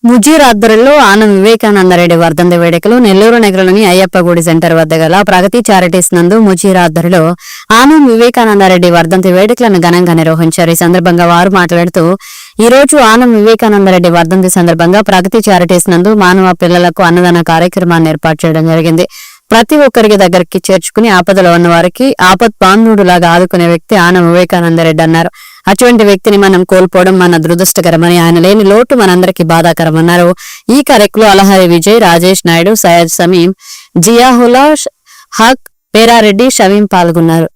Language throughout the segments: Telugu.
ముజీర్ ఆధ్వర్యంలో ఆనం వివేకానందరెడ్డి వర్ధంతి వేడుకలు నెల్లూరు నగరంలోని అయ్యప్పగుడి సెంటర్ వద్ద గల ప్రగతి చారిటీస్ నందు ముజీర్ ఆధ్వర్యంలో ఆనం వివేకానందరెడ్డి వర్ధంతి వేడుకలను ఘనంగా నిర్వహించారు. ఈ సందర్భంగా వారు మాట్లాడుతూ ఈ రోజు ఆనం వివేకానందరెడ్డి వర్ధంతి సందర్భంగా ప్రగతి చారిటీస్ నందు మానవ పిల్లలకు అన్నదాన కార్యక్రమాన్ని ఏర్పాటు చేయడం జరిగింది. ప్రతి ఒక్కరికి దగ్గరికి చేర్చుకుని ఆపదలో ఉన్న వారికి ఆపత్ బాంధవుడులాగా ఆదుకునే వ్యక్తి ఆనం వివేకానందరెడ్డి అన్నారు. అటువంటి వ్యక్తిని మనం కోల్పోవడం మన దురదృష్టకరమని, ఆయన లేని లోటు మనందరికీ బాధాకరమన్నారు. ఈ కార్యక్రమంలో అలహరి విజయ్, రాజేష్ నాయుడు, సయ్యద్ సమీం, జియాహుల్లా హక్, పేరారెడ్డి, షమీం పాల్గొన్నారు.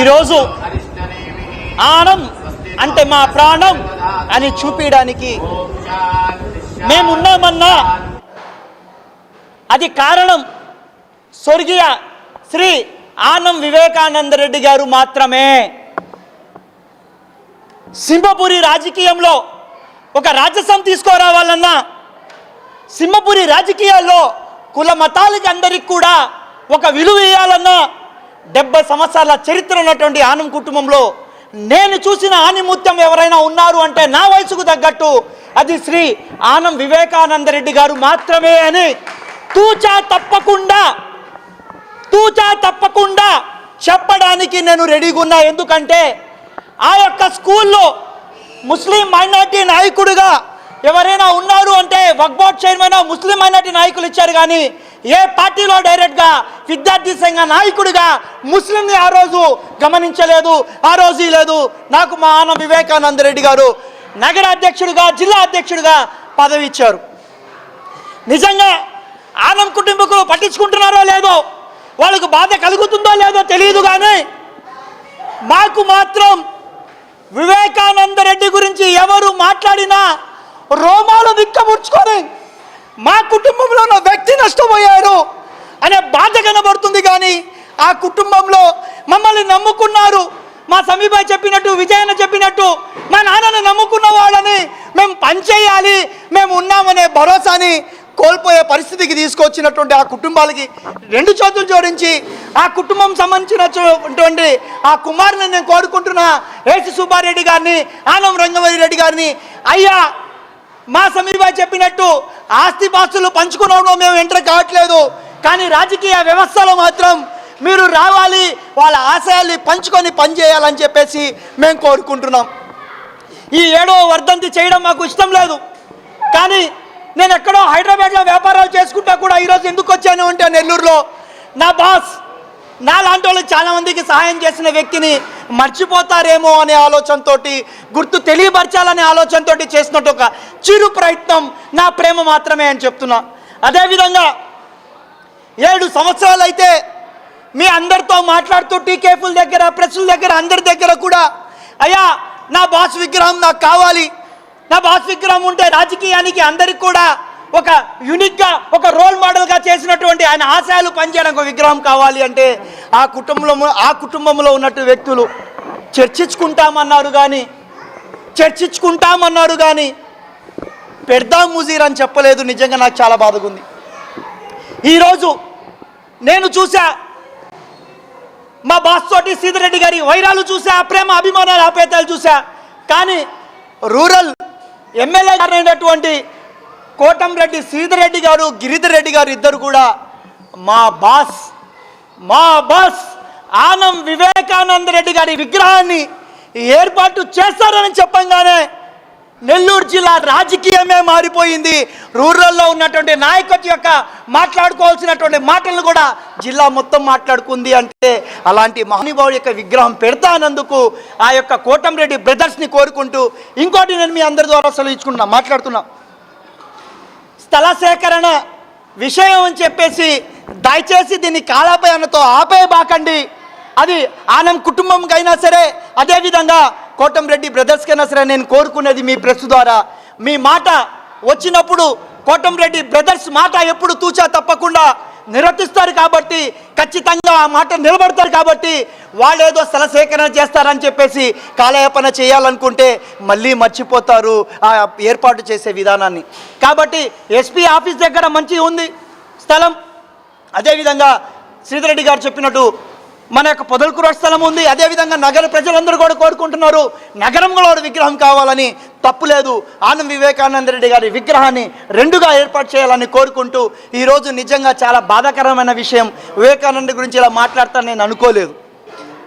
ఈరోజు ఆనం అంటే మా ప్రాణం అని చూపించడానికి మేమున్నామన్నా అది కారణం స్వర్గీయ శ్రీ ఆనం వివేకానందరెడ్డి గారు మాత్రమే. సింహపురి రాజకీయంలో ఒక రాజసం తీసుకురావాలన్నా, సింహపురి రాజకీయాల్లో కుల మతాలకి అందరికి కూడా ఒక విలువ ఇవ్వాలన్నా 70 సంవత్సరాల చరిత్ర ఉన్నటువంటి ఆనం కుటుంబంలో నేను చూసిన ఆనిముత్యం ఎవరైనా ఉన్నారు అంటే నా వయసుకు తగ్గట్టు అది శ్రీ ఆనం వివేకానందరెడ్డి గారు మాత్రమే అని తూచా తప్పకుండా చెప్పడానికి నేను రెడీగా ఉన్నా. ఎందుకంటే ఆ యొక్క స్కూల్లో ముస్లిం మైనార్టీ నాయకుడిగా ఎవరైనా ఉన్నారు అంటే వక్ఫ్ బోర్డ్ చైర్మన్ ముస్లిం మైనార్టీ నాయకులు ఇచ్చారు, కానీ ఏ పార్టీలో డైరెక్ట్గా విద్యార్థి సంఘ నాయకుడిగా ముస్లింని ఆ రోజు గమనించలేదు, ఆ రోజు లేదు. నాకు మా ఆనం వివేకానందరెడ్డి గారు నగర అధ్యక్షుడిగా, జిల్లా అధ్యక్షుడిగా పదవి ఇచ్చారు. నిజంగా ఆనం కుటుంబకులు పట్టించుకుంటున్నారో లేదో, వాళ్ళకు బాధ కలుగుతుందో లేదో తెలియదు, కానీ మాకు మాత్రం వివేకానందరెడ్డి గురించి ఎవరు మాట్లాడినా రోమాలు దిక్కముడ్చుకొని మా కుటుంబంలో ఉన్న వ్యక్తి నష్టపోయారు అనే బాధ కనబడుతుంది. కానీ ఆ కుటుంబంలో మమ్మల్ని నమ్ముకున్నారు, మా సమీపై చెప్పినట్టు, విజయన్న చెప్పినట్టు మా నాన్నని నమ్ముకున్న వాళ్ళని మేము పనిచేయాలి, మేము ఉన్నామనే భరోసాని కోల్పోయే పరిస్థితికి తీసుకొచ్చినటువంటి ఆ కుటుంబాలకి 2 చేతులు జోడించి ఆ కుటుంబం సంబంధించినటువంటి ఆ కుమారుని నేను కోరుకుంటున్నా. ఏసి సుబ్బారెడ్డి గారిని, ఆనం రంగవల్లి గారిని, అయ్యా మా సమీపై చెప్పినట్టు ఆస్తిపాస్తులు పంచుకోవడంలో మేము ఎంటర్ కావట్లేదు, కానీ రాజకీయ వ్యవస్థలో మాత్రం మీరు రావాలి, వాళ్ళ ఆశయాల్ని పంచుకొని పనిచేయాలని చెప్పేసి మేము కోరుకుంటున్నాం. ఈ 7వ వర్ధంతి చేయడం మాకు ఇష్టం లేదు, కానీ నేను ఎక్కడో హైదరాబాద్లో వ్యాపారాలు చేసుకుంటా కూడా ఈరోజు ఎందుకు వచ్చాను అంటే నెల్లూరులో నా బాస్ నా లాంటి వాళ్ళకి చాలామందికి సహాయం చేసిన వ్యక్తిని మర్చిపోతారేమో అనే ఆలోచనతోటి, గుర్తు తెలియపరచాలనే ఆలోచనతోటి చేసినట్టు ఒక చిరు ప్రయత్నం నా ప్రేమ మాత్రమే అని చెప్తున్నా. అదేవిధంగా 7 సంవత్సరాలు అయితే మీ అందరితో మాట్లాడుతూ టీకేఫుల్ దగ్గర, ప్రెస్ల దగ్గర, అందరి దగ్గర కూడా అయ్యా నా బాస్ విగ్రహం నాకు కావాలి, నా బాస్ విగ్రహం ఉంటే రాజకీయానికి అందరికి కూడా ఒక యూనిక్గా, ఒక రోల్ మోడల్గా చేసినటువంటి ఆయన ఆశయాలు పనిచేయడానికి ఒక విగ్రహం కావాలి అంటే ఆ కుటుంబంలో ఉన్నట్టు వ్యక్తులు చర్చించుకుంటామన్నారు కానీ పెడదాం ముజీర్ అని చెప్పలేదు. నిజంగా నాకు చాలా బాధగా ఉంది. ఈరోజు నేను చూసా మా బాస్ తోటి సీతారెడ్డి గారి వైరాలు చూసా, ప్రేమ అభిమానాలు ఆపేతాలు చూసా, కానీ రూరల్ ఎమ్మెల్యే గారు అయినటువంటి కోటంరెడ్డి సీతారెడ్డి గారు, గిరిధర్ రెడ్డి గారు ఇద్దరు కూడా మా బాస్ ఆనం వివేకానంద రెడ్డి గారి విగ్రహాన్ని ఏర్పాటు చేస్తారని చెప్పంగానే నెల్లూరు జిల్లా రాజకీయమే మారిపోయింది. రూరల్లో ఉన్నటువంటి నాయకత్వం యొక్క మాట్లాడుకోవాల్సినటువంటి మాటలను కూడా జిల్లా మొత్తం మాట్లాడుకుంది. అంటే అలాంటి మహానుభావుడి యొక్క విగ్రహం పెడతానందుకు ఆ యొక్క కోటంరెడ్డి బ్రదర్స్ని కోరుకుంటూ ఇంకోటి నేను మీ అందరి ద్వారా మాట్లాడుతున్నా. స్థల సేకరణ విషయం అని చెప్పేసి దయచేసి దీన్ని కాలాపయానతో ఆపేయబాకండి. అది ఆనం కుటుంబంకైనా సరే, అదేవిధంగా కోటంరెడ్డి బ్రదర్స్కైనా సరే నేను కోరుకునేది మీ ప్రెస్ ద్వారా, మీ మాట వచ్చినప్పుడు కోటంరెడ్డి బ్రదర్స్ మాట ఎప్పుడు తూచా తప్పకుండా నిర్వర్తిస్తారు కాబట్టి, ఖచ్చితంగా ఆ మాట నిలబడతారు కాబట్టి, వాళ్ళు ఏదో స్థల సేకరణ చేస్తారని చెప్పేసి కాలయాపన చేయాలనుకుంటే మళ్ళీ మర్చిపోతారు ఆ ఏర్పాటు చేసే విధానాన్ని. కాబట్టి ఎస్పీ ఆఫీస్ దగ్గర మంచి ఉంది స్థలం, అదేవిధంగా శ్రీధరెడ్డి గారు చెప్పినట్టు మన యొక్క పొదలకూర స్థలం ఉంది. అదేవిధంగా నగర ప్రజలందరూ కూడా కోరుకుంటున్నారు నగరంలో విగ్రహం కావాలని. తప్పులేదు, ఆనం వివేకానంద రెడ్డి గారి విగ్రహాన్ని 2గా ఏర్పాటు చేయాలని కోరుకుంటూ, ఈరోజు నిజంగా చాలా బాధాకరమైన విషయం, వివేకానంద గురించి ఇలా మాట్లాడతాను నేను అనుకోలేదు.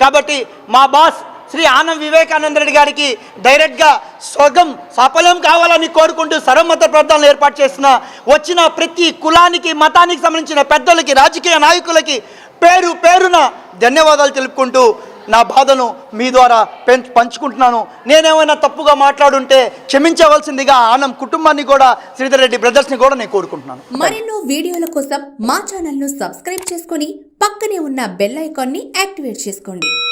కాబట్టి మా బాస్ శ్రీ ఆనం వివేకానంద రెడ్డి గారికి డైరెక్ట్గా స్వర్గం సఫలం కావాలని కోరుకుంటూ సర్వమత ప్రార్థనలు ఏర్పాటు చేసిన వచ్చిన ప్రతి కులానికి, మతానికి సంబంధించిన పెద్దలకి, రాజకీయ నాయకులకి పేరున ధన్యవాదాలు తెలుపుకుంటూ నా బాధను మీ ద్వారా పంచుకుంటున్నాను. నేనేమైనా తప్పుగా మాట్లాడుంటే క్షమించవలసిందిగా ఆనం కుటుంబాన్ని కూడా, శ్రీధర్ బ్రదర్స్ని కూడా నేను కోరుకుంటున్నాను. మరెన్నో వీడియోల కోసం మా ఛానల్ను సబ్స్క్రైబ్ చేసుకొని పక్కనే ఉన్న బెల్ ఐకాన్ని యాక్టివేట్ చేసుకోండి.